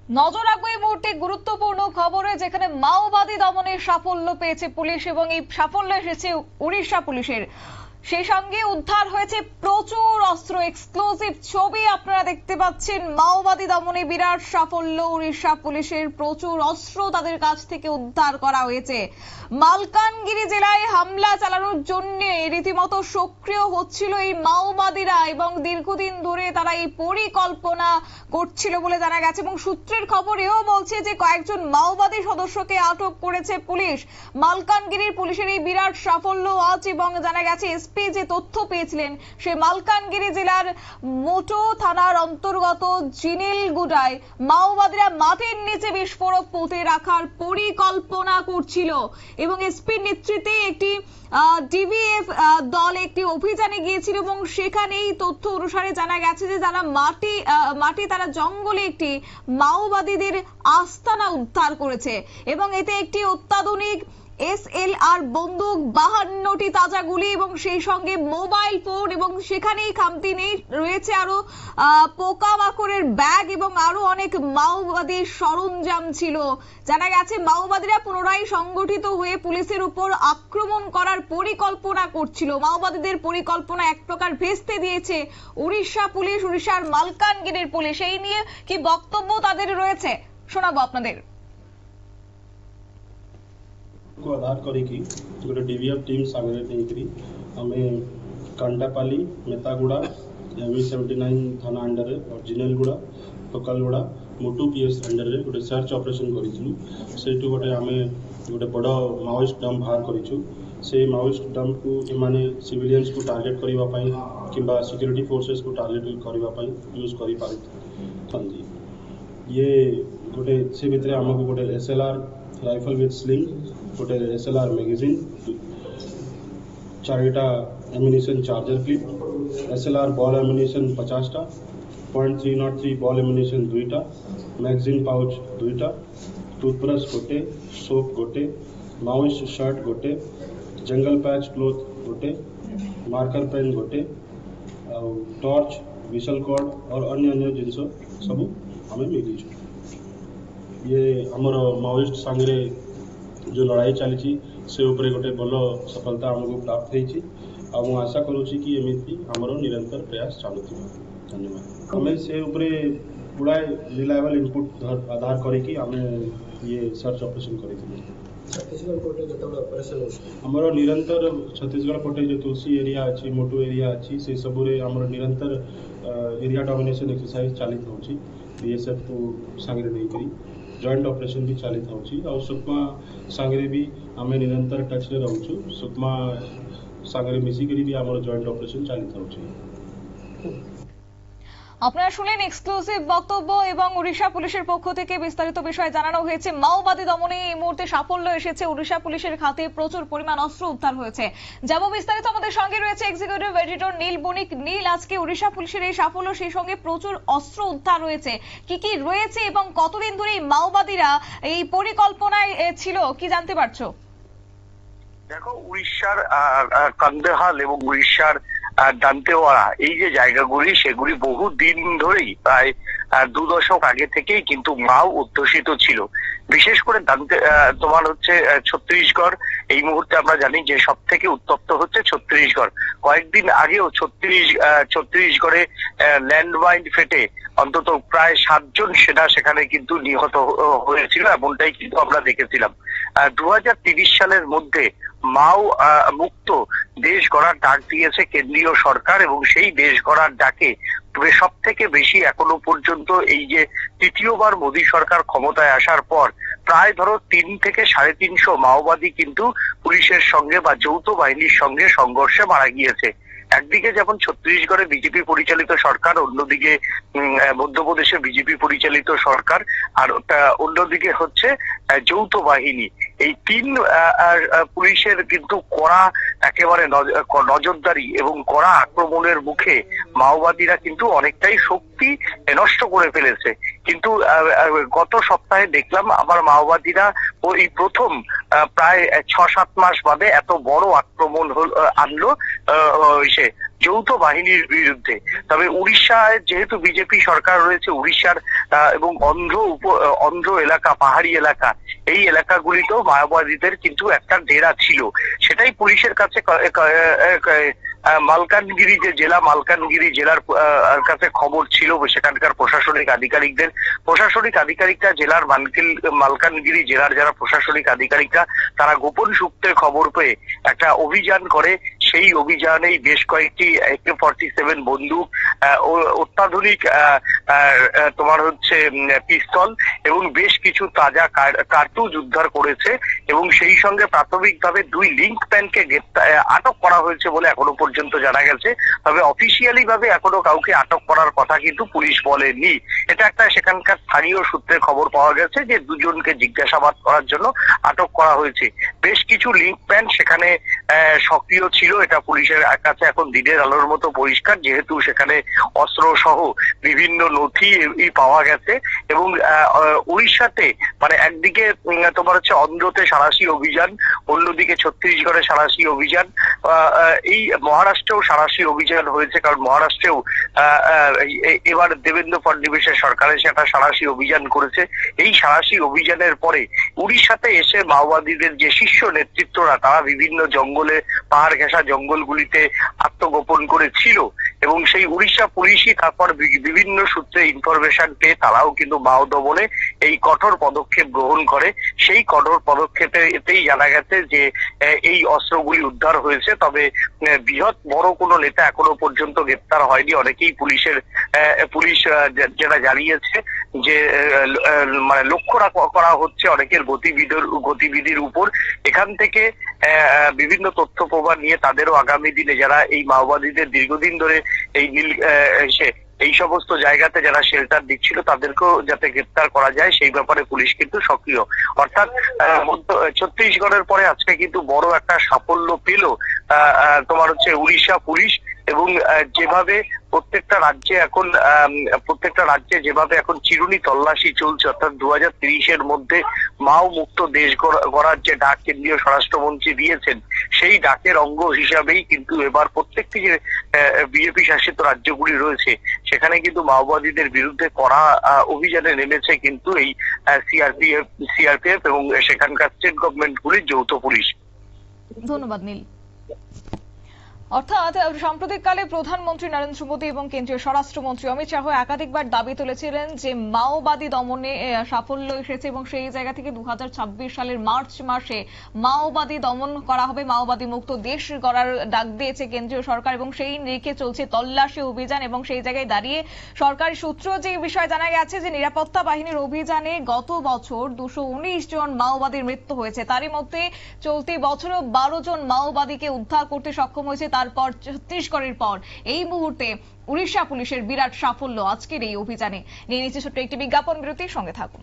নজর রাখবো এই মুহূর্তে গুরুত্বপূর্ণ খবরে, যেখানে মাওবাদী দমনে সাফল্য পেয়েছে পুলিশ এবং এই সাফল্য এসেছে উড়িষ্যা পুলিশের। সেই সঙ্গে উদ্ধার হয়েছে প্রচুর অস্ত্র। এক্সক্লুসিভ ছবি আপনারা দেখতে পাচ্ছেন। মাওবাদী দমনে বিরাট সাফল্য উড়িষ্যা পুলিশের, প্রচুর অস্ত্র তাদের কাছ থেকে উদ্ধার করা হয়েছে। মালকানগিরি জেলায় হামলা চালানোর জন্য রীতিমতো সক্রিয় হচ্ছিল এই মাওবাদীরা এবং দীর্ঘদিন ধরে তারা এই পরিকল্পনা করছিল বলে জানা গেছে এবং সূত্রের খবর এও বলছে যে কয়েকজন মাওবাদী সদস্যকে আটক করেছে পুলিশ। মালকানগিরির পুলিশের এই বিরাট সাফল্য আজ এবং জানা গেছে এসপি যে তথ্য পেয়েছিলেন সে মালকানগিরি জেলার মোটো থানার অন্তর্গত জিনেলগুড়ায় মাওবাদীরা মাটির নিচে বিস্ফোরক পুঁতে রাখার পরিকল্পনা করছিল এবং এসপির নেতৃত্বে একটি ডিভিএফ দল একটি অভিযানে গিয়েছিল এবং সেখানেই তথ্য অনুসারে জানা গেছে যে যারা মাটি তারা জঙ্গলে একটি মাওবাদীদের আস্তানা উদ্ধার করেছে এবং এতে একটি অত্যাধুনিক SLR বন্দুক, 52টি তাজা গুলি এবং সেই সঙ্গে মোবাইল ফোন এবং সেখানেই খামতি নেই রয়েছে আরো পোকামাকড়ের ব্যাগ এবং আরো অনেক মাওবাদী সরঞ্জাম ছিল। জানা গেছে মাওবাদীরা পুনরায় সংগঠিত হয়ে পুলিশের উপর আক্রমণ করার পরিকল্পনা করছিল। মাওবাদীদের পরিকল্পনা এক প্রকার ভেস্তে দিয়েছে উড়িষ্যা পুলিশ, উড়িষ্যার মালকানগিরির পুলিশ। এই নিয়ে কি বক্তব্য তাদের রয়েছে শোনাবো আপনাদের। को आधार करिकी गोटे डीवीएफ टीम सागरे नेकरी आमे कांटापाली मेतागुड़ा ME79 थाना अंडर और जिनेलगुड़ा टोकालगुड़ा मोटू पीएस अंडर रे गोटे सर्च ऑपरेशन करिथिलु। सेटु गोटे आमे गोटे बड़ माओइस्ट डंप बाहर करिछु। से माओइस्ट डंप को एमाने सिविलियंस को टार्गेट करिवा पई किंबा सिक्योरिटी फोर्सेस को टार्गेट करिवा पई यूज करि पारि। ये गोटे से भितरे हमको गोटे SLR राइफल विथ स्लिंग, गोटे SLR मैगजीन, 4टा ammunition charger clip, SLR ball ammunition 50टा, .303 बॉल एम्युनिशन 2टा, मैगजीन पाउच 2टा, टूथब्रश गोटे, सोप गोटे, माओइस्ट शर्ट गोटे, जंगल पैच क्लोथ गोटे, मार्कर पेन गोटे, टॉर्च, विशल कॉर्ड और अन्य अन्य जिनस सब आम मिली। ये हमर माओइस्ट संगे जो लड़ाई चली से उपरे गोटे भल सफलता हमको प्राप्त होती। आशा करुँची कि एमती आमर निरंतर प्रयास चलु। धन्यवाद। आम से उपरे गुड़ाए रिलायबल इनपुट आधार करिकी आमे ये सर्च ऑपरेशन करिथिलु। छत्तीसगढ़ पटे जतबे ऑपरेशन हमर निरंतर छत्तीसगढ़ पटे जो तुलसी एरिया अछि, मोटू एरिया अछि, से सबरे हमर निरंतर एरिया डोमिनेशन एक्सरसाइज चलित होछि। बीएसएफ को संगे नहीं करी जॉइंट ऑपरेशन भी चलित होछि और सुकमा संगे भी आम निरंतर टच रे रहउछु। सुकमा संगे मिसिकरी भी आमर जॉइंट ऑपरेशन चलित होछि। আপনারা শুনলেন এক্সক্লুসিভ বক্তব্য এবং উড়িষ্যা পুলিশের পক্ষ থেকে বিস্তারিত বিষয় জানানো হয়েছে। মাওবাদী দমনে এই মুহূর্তে সাফল্য এসেছে উড়িষ্যা পুলিশের খাতে, প্রচুর পরিমাণ অস্ত্র উদ্ধার হয়েছে। যাব বিস্তারিত আমাদের সঙ্গে রয়েছে এক্সিকিউটিভ এডিটর নীল বণিক। নীল, আজকে উড়িষ্যা পুলিশের এই সাফল্য, সেই সঙ্গে প্রচুর অস্ত্র উদ্ধার হয়েছে, কি কি রয়েছে এবং কতদিন ধরে এই মাওবাদীরা এই পরিকল্পনায় ছিল, কি জানতে পারছো? দেখো, উড়িষ্যার কান্দেহাল এবং উড়িষ্যার দান্তেওয়াড়া এই যে জায়গাগুলি, সেগুলি বহু দিন ধরেই প্রায় 2 দশক আগে থেকেই কিন্তু মাও অধ্যুষিত ছিল। বিশেষ করে তোমার হচ্ছে ছত্তিশগড়, এই মুহূর্তে আমরা জানি যে সব থেকে উত্তপ্ত হচ্ছে ছত্তিশগড়। কয়েকদিন আগেও ছত্তিশগড়ে ল্যান্ডমাইন ফেটে অন্তত প্রায় 7 জন সেনা সেখানে কিন্তু নিহত হয়েছিল, এমনটাই কিন্তু আমরা দেখেছিলাম। 2030 সালের মধ্যে মাও মুক্ত দেশ গড়ার ডাক দিয়েছে কেন্দ্রীয় সরকার এবং সেই দেশ গড়ার ডাকে সব থেকে বেশি এখনো পর্যন্ত এই যে তৃতীয়বার মোদী সরকার ক্ষমতায় আসার পর প্রায় ধরো 3 থেকে 350 মাওবাদী কিন্তু পুলিশের সঙ্গে বা যৌথ বাহিনীর সঙ্গে সংঘর্ষে মারা গিয়েছে। একদিকে যেমন ছত্তিশগড়ে বিজেপি পরিচালিত সরকার, অন্যদিকে মধ্যপ্রদেশে বিজেপি পরিচালিত সরকার, আর অন্যদিকে হচ্ছে যৌথ বাহিনী। এই 3 পুলিশের কিন্তু কড়া একেবারে নজরদারি এবং কড়া আক্রমণের মুখে মাওবাদীরা কিন্তু অনেকটাই শক্তি নষ্ট করে ফেলেছে। কিন্তু গত সপ্তাহে দেখলাম আবার মাওবাদীরা ওই প্রথম প্রায় 6-7 মাস বাদে এত বড় আক্রমণ আনলো যৌথ বাহিনীর বিরুদ্ধে। তবে উড়িষ্যায় যেহেতু বিজেপি সরকার রয়েছে, উড়িষ্যার এবং অন্ধ্র এলাকা, পাহাড়ি এলাকা, এই এলাকাগুলিতেও মাওবাদীদের কিন্তু একটা ডেরা ছিল। সেটাই পুলিশের কাছে মালকানগিরি যে জেলা, মালকানগিরি জেলার কাছে খবর ছিল সেখানকার প্রশাসনিক আধিকারিকরা জেলার মালকানগিরি জেলার যারা প্রশাসনিক আধিকারিকরা তারা গোপন সূত্রে খবর পেয়ে একটা অভিযান করে। সেই অভিযানেই বেশ কয়েকটি AK-47 বন্দুক, অত্যাধুনিক তোমার হচ্ছে পিস্তল এবং বেশ কিছু তাজা কার্তুজ উদ্ধার করেছে এবং সেই সঙ্গে প্রাথমিকভাবে 2 লিঙ্ক ম্যানকে আটক করা হয়েছে বলে এখনো পর্যন্ত জানা গেছে। তবে অফিসিয়ালি ভাবে এখনো কাউকে আটক করার কথা কিন্তু পুলিশ বলেনি। এটা একটা সেখানকার স্থানীয় সূত্রে খবর পাওয়া গেছে যে 2 জনকে জিজ্ঞাসাবাদ করার জন্য আটক করা হয়েছে। বেশ কিছু লিঙ্ক ম্যান সেখানে সক্রিয় ছিল, এটা পুলিশের কাছে এখন দিনের আলোর মতো পরিষ্কার, যেহেতু সেখানে অস্ত্র সহ বিভিন্ন নথি পাওয়া গেছে। এবং উড়িষ্যাতে মানে একদিকে তোমার হচ্ছে অন্ধ্রতে সাঁড়াশি অভিযান, অন্যদিকে ছত্তিশগড়ে সাঁড়াশি অভিযান, এই মহারাষ্ট্রেও সাঁড়াশি অভিযান হয়েছে, কারণ মহারাষ্ট্রেও এবার দেবেন্দ্র ফডনবিসের সরকার এসে একটা সাঁড়াশি অভিযান করেছে। এই সাঁড়াশি অভিযানের পরে উড়িষ্যাতে এসে মাওবাদীদের যে শীর্ষ নেতৃত্বরা তারা বিভিন্ন জঙ্গলে, পাহাড় ঘেঁষা জঙ্গলগুলিতে আত্মগোপন করেছিল এবং সেই উড়িষ্যা পুলিশই তারপর বিভিন্ন সূত্রে ইনফরমেশন পেয়ে তারাও কিন্তু মাও দমনে এই কঠোর পদক্ষেপ গ্রহণ করে। সেই কঠোর পদক্ষেপেতেই জানা গেছে যে এই অস্ত্রগুলি উদ্ধার হয়েছে। তবে বৃহৎ বড় কোনো নেতা এখনো পর্যন্ত গ্রেপ্তার হয়নি। অনেকেই পুলিশ যেটা জানিয়েছে যে মানে লক্ষ্য করা হচ্ছে অনেকের গতিবিধির উপর। এখান থেকে বিভিন্ন তথ্য প্রমাণ নিয়ে তাদেরও আগামী দিনে যারা এই মাওবাদীদের দীর্ঘদিন ধরে এই সমস্ত জায়গাতে যারা শেল্টার দিচ্ছিল তাদেরকেও যাতে গ্রেপ্তার করা যায় সেই ব্যাপারে পুলিশ কিন্তু সক্রিয়। অর্থাৎ ছত্তিশগড়ের পরে আজকে কিন্তু বড় একটা সাফল্য পেল তোমার হচ্ছে উড়িষ্যা পুলিশ। এবং যেভাবে প্রত্যেকটা রাজ্যে যেভাবে এখন চিরুনি তল্লাশি চলছে, অর্থাৎ 2030-এর মধ্যে মাও মুক্ত দেশ গড়ার যে ডাক কেন্দ্রীয় স্বরাষ্ট্রমন্ত্রী দিয়েছেন, সেই ডাকের অঙ্গ হিসাবেই কিন্তু এবার প্রত্যেকটি যে বিজেপি শাসিত রাজ্যগুলি রয়েছে সেখানে কিন্তু মাওবাদীদের বিরুদ্ধে কড়া অভিযানে নেমেছে কিন্তু এই সিআরপিএফ এবং সেখানকার স্টেট গভর্নমেন্টগুলির যৌথ পুলিশ। ধন্যবাদ নীল। অর্থাৎ সাম্প্রতিককালে প্রধানমন্ত্রী নরেন্দ্র মোদী এবং কেন্দ্রীয় স্বরাষ্ট্রমন্ত্রী অমিত শাহ একাধিকবার দাবি তুলেছিলেন যে মাওবাদী দমনে সাফল্য এসেছে এবং সেই জায়গা থেকে 2026 সালের মার্চ মাসে মাওবাদী দমন করা হবে, মাওবাদী মুক্ত দেশ গড়ার ডাক দিয়েছে কেন্দ্রীয় সরকার এবং সেই নিরিখে চলছে তল্লাশি অভিযান। এবং সেই জায়গায় দাঁড়িয়ে সরকারি সূত্র যে বিষয় জানা গেছে যে নিরাপত্তা বাহিনীর অভিযানে গত বছর 219 জন মাওবাদীর মৃত্যু হয়েছে, তারই মধ্যে চলতি বছরও 12 জন মাওবাদীকে উদ্ধার করতে সক্ষম হয়েছে। তারপর ছত্তিশগড়ের পর এই মুহূর্তে উড়িষ্যা পুলিশের বিরাট সাফল্য আজকের এই অভিযানে। নিয়ে নিচ্ছে ছোট্ট একটি বিজ্ঞাপন বিরতির সঙ্গে থাকুন।